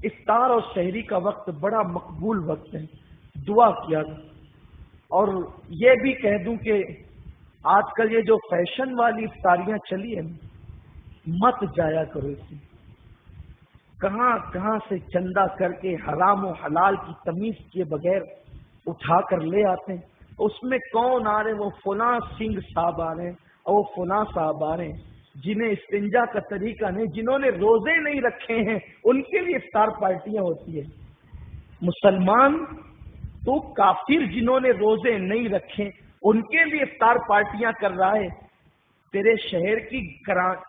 افطار اور سحری کا وقت بڑا مقبول وقت ہے، دعا کیا۔ اور یہ بھی کہہ دوں کہ آج کل یہ جو فیشن والی افطاریاں چلی ہیں مت جایا کرو اس میں، کہاں کہاں سے چندہ کر کے حرام و حلال کی تمیز کیے بغیر اٹھا کر لے آتے ہیں۔ اس میں کون آ رہے ہیں؟ وہ فلاں سنگھ صاحب آ رہے ہیں اور وہ فلاں صاحب آ رہے ہیں جنہیں استنجا کا طریقہ نہیں، جنہوں نے روزے نہیں رکھے ہیں ان کے لیے افطار پارٹیاں ہوتی ہیں۔ مسلمان تو کافر جنہوں نے روزے نہیں رکھے ان کے لیے افطار پارٹیاں کر رہا ہے۔ تیرے شہر کی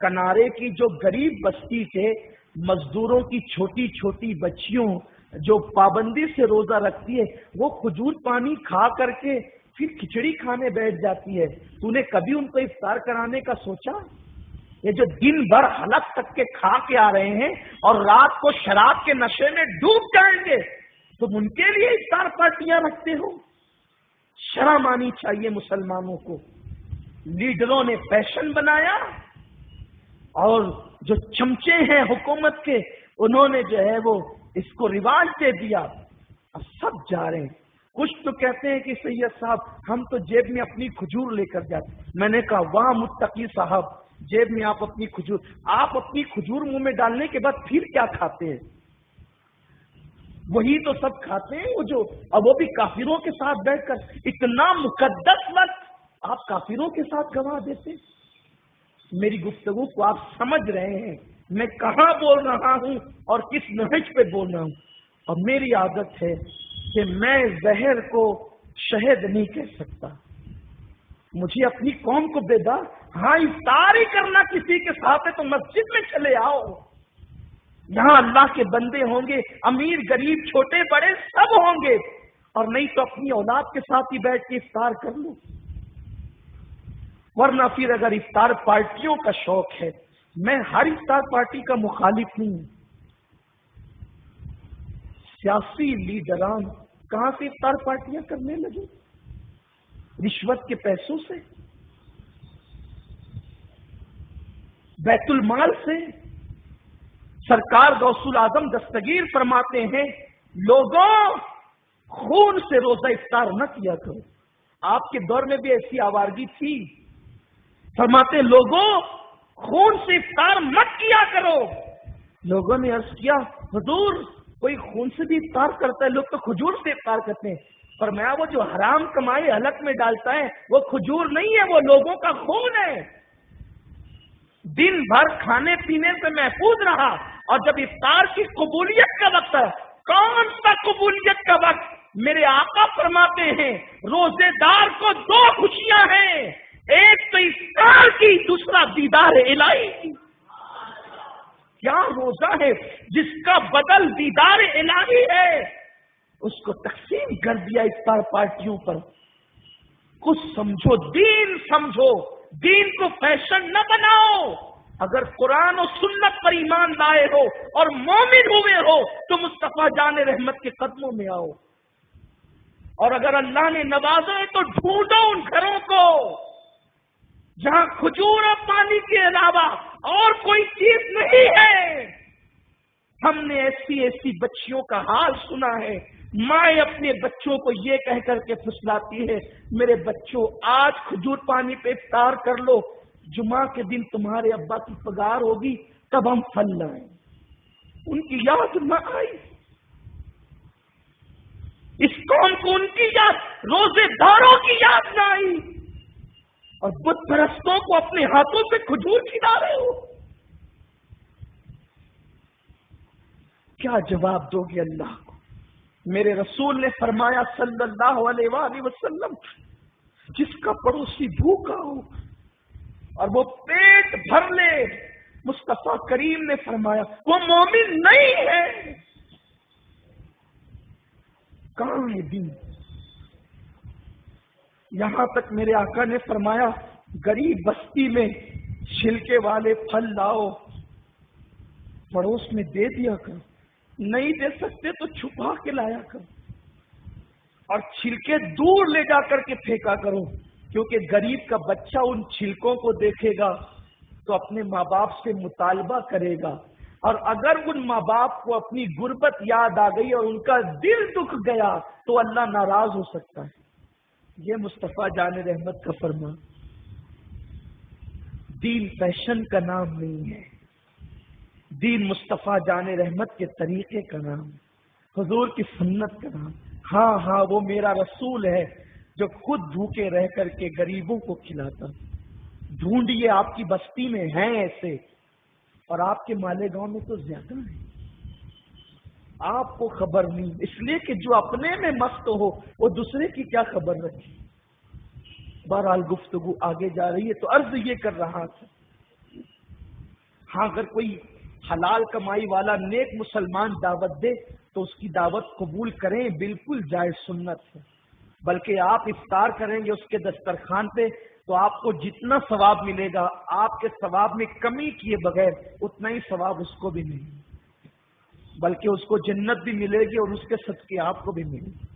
کنارے کی جو غریب بستی کے مزدوروں کی چھوٹی چھوٹی بچیوں جو پابندی سے روزہ رکھتی ہے وہ کھجور پانی کھا کر کے پھر کھچڑی کھانے بیٹھ جاتی ہے، تو نے کبھی ان کو افطار کرانے کا سوچا؟ یہ جو دن بھر حلق تک کے کھا کے آ رہے ہیں اور رات کو شراب کے نشے میں ڈوب جائیں گے، تم ان کے لیے افطار پارٹیاں رکھتے ہو؟ شرم آنی چاہیے مسلمانوں کو۔ لیڈروں نے فیشن بنایا اور جو چمچے ہیں حکومت کے انہوں نے جو ہے وہ اس کو رواج دے دیا، اب سب جا رہے ہیں۔ کچھ تو کہتے ہیں کہ سید صاحب ہم تو جیب میں اپنی کھجور لے کر جاتے۔ میں نے کہا واہ متقی صاحب، جیب میں آپ اپنی کھجور منہ میں ڈالنے کے بعد پھر کیا کھاتے ہیں؟ وہی تو سب کھاتے ہیں وہ بھی کافروں کے ساتھ بیٹھ کر۔ اتنا مقدس وقت آپ کافروں کے ساتھ گنوا دیتے۔ میری گفتگو کو آپ سمجھ رہے ہیں میں کہاں بول رہا ہوں اور کس نہج پہ بول رہا ہوں۔ اور میری عادت ہے کہ میں زہر کو شہد نہیں کہہ سکتا، مجھے اپنی قوم کو بیدار، ہاں افطار ہی کرنا کسی کے ساتھ ہے تو مسجد میں چلے آؤ، یہاں اللہ کے بندے ہوں گے، امیر غریب چھوٹے بڑے سب ہوں گے، اور نہیں تو اپنی اولاد کے ساتھ ہی بیٹھ کے افطار کر لو۔ ورنہ پھر اگر افطار پارٹیوں کا شوق ہے، میں ہر افطار پارٹی کا مخالف نہیں ہوں۔ سیاسی لیڈران کہاں سے افطار پارٹیاں کرنے لگے؟ رشوت کے پیسوں سے، بیت المال سے۔ سرکار غوث العظم دستگیر فرماتے ہیں لوگوں خون سے روزہ افطار نہ کیا کرو۔ آپ کے دور میں بھی ایسی آوارگی تھی، فرماتے لوگوں خون سے افطار مت کیا کرو۔ لوگوں نے عرض کیا حضور کوئی خون سے بھی افطار کرتا ہے؟ لوگ تو کھجور سے افطار کرتے ہیں۔ فرمایا وہ جو حرام کمائی حلق میں ڈالتا ہے وہ کھجور نہیں ہے، وہ لوگوں کا خون ہے۔ دن بھر کھانے پینے سے محفوظ رہا، اور جب افطار کی قبولیت کا وقت ہے، کون سا قبولیت کا وقت؟ میرے آقا فرماتے ہیں روزے دار کو دو خوشیاں ہیں، ایک تو افطار کی، دوسرا دیدار الہی کی۔ کیا روزہ ہے جس کا بدل دیدار الہی ہے، اس کو تقسیم کر دیا افطار پارٹیوں پر۔ کچھ سمجھو، دین سمجھو، دین کو فیشن نہ بناؤ۔ اگر قرآن و سنت پر ایمان لائے ہو اور مومن ہوئے ہو تو مصطفیٰ جان رحمت کے قدموں میں آؤ، اور اگر اللہ نے نوازا ہے تو ڈھونڈو ان گھروں کو جہاں کھجور اور پانی کے علاوہ اور کوئی چیز نہیں ہے۔ ہم نے ایسی ایسی بچیوں کا حال سنا ہے، مائیں اپنے بچوں کو یہ کہہ کر کے پھسلاتی ہے میرے بچوں آج کھجور پانی پہ افطار کر لو، جمعہ کے دن تمہارے ابا کی پگار ہوگی تب ہم پھل لائیں۔ ان کی یاد نہ آئی، اس قوم کو ان کی یاد، روزے داروں کی یاد نہ آئی، اور بت پرستوں کو اپنے ہاتھوں سے کھجور کھلا رہے ہو۔ کیا جواب دو گے اللہ کو؟ میرے رسول نے فرمایا صلی اللہ علیہ وآلہ وسلم جس کا پڑوسی بھوکا ہو اور وہ پیٹ بھر لے، مصطفیٰ کریم نے فرمایا وہ مومن نہیں ہے۔ کہاں ہے دین؟ یہاں تک میرے آقا نے فرمایا غریب بستی میں چھلکے والے پھل لاؤ، پڑوس میں دے دیا کرو، نہیں دے سکتے تو چھپا کے لایا کرو، اور چھلکے دور لے جا کر کے پھینکا کرو، کیونکہ غریب کا بچہ ان چھلکوں کو دیکھے گا تو اپنے ماں باپ سے مطالبہ کرے گا اور اگر ان ماں باپ کو اپنی غربت یاد آ گئی اور ان کا دل دکھ گیا تو اللہ ناراض ہو سکتا ہے۔ یہ مصطفیٰ جان رحمت کا فرمان۔ دین فیشن کا نام نہیں ہے، دین مصطفیٰ جان رحمت کے طریقے کا نام، حضور کی سنت کا نام۔ ہاں وہ میرا رسول ہے جو خود بھوکے رہ کر کے غریبوں کو کھلاتا۔ ڈھونڈیے، آپ کی بستی میں ہیں ایسے، اور آپ کے مالیگاؤں میں تو زیادہ ہیں، آپ کو خبر نہیں، اس لیے کہ جو اپنے میں مست ہو وہ دوسرے کی کیا خبر رکھے۔ بہرحال گفتگو آگے جا رہی ہے، تو عرض یہ کر رہا تھا، ہاں اگر کوئی حلال کمائی والا نیک مسلمان دعوت دے تو اس کی دعوت قبول کریں، بالکل جائز سنت ہے۔ بلکہ آپ افطار کریں گے اس کے دسترخوان پہ تو آپ کو جتنا ثواب ملے گا، آپ کے ثواب میں کمی کیے بغیر اتنا ہی ثواب اس کو بھی ملے گا، بلکہ اس کو جنت بھی ملے گی اور اس کے صدقے آپ کو بھی ملے گی۔